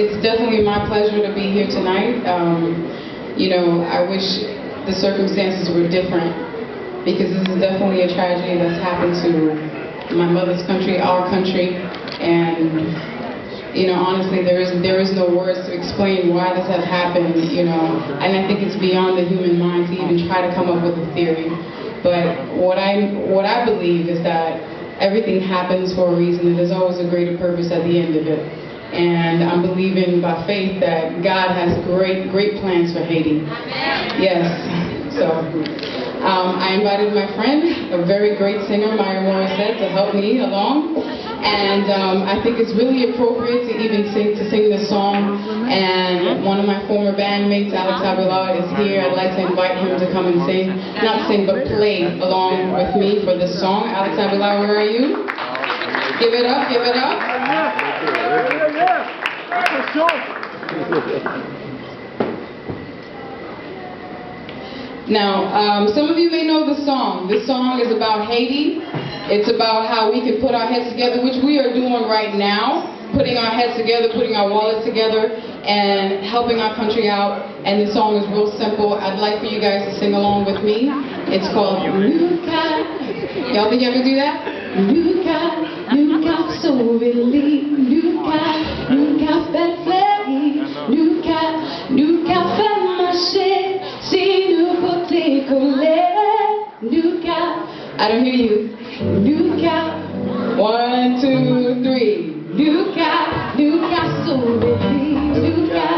It's definitely my pleasure to be here tonight. You know, I wish the circumstances were different, because this is definitely a tragedy that's happened to my mother's country, our country, and you know, honestly, there is no words to explain why this has happened, you know, and I think it's beyond the human mind to even try to come up with a theory. But what I believe is that everything happens for a reason, and there's always a greater purpose at the end of it. And I'm believing by faith that God has great plans for Haiti. Yes. So I invited my friend, a very great singer, Morissete, to help me along. And I think it's really appropriate to even sing this song. And one of my former bandmates, Alex Aguilar, is here. I'd like to invite him to come and sing, not sing, but play along with me for this song. Alex Aguilar, where are you? Give it up, give it up. Now, some of you may know the song. This song is about Haiti. It's about how we can put our heads together, which we are doing right now, putting our heads together, putting our wallets together, and helping our country out. And the song is real simple. I'd like for you guys to sing along with me. It's called Nuka. Y'all think y'all can do that? Nuka, so really. Nuka, fait fleurir. Nuka, fait marcher. Si nous côté collé. Nuka. I don't hear you. Nuka. 1, 2, 3. Nuka, so really. Nuka.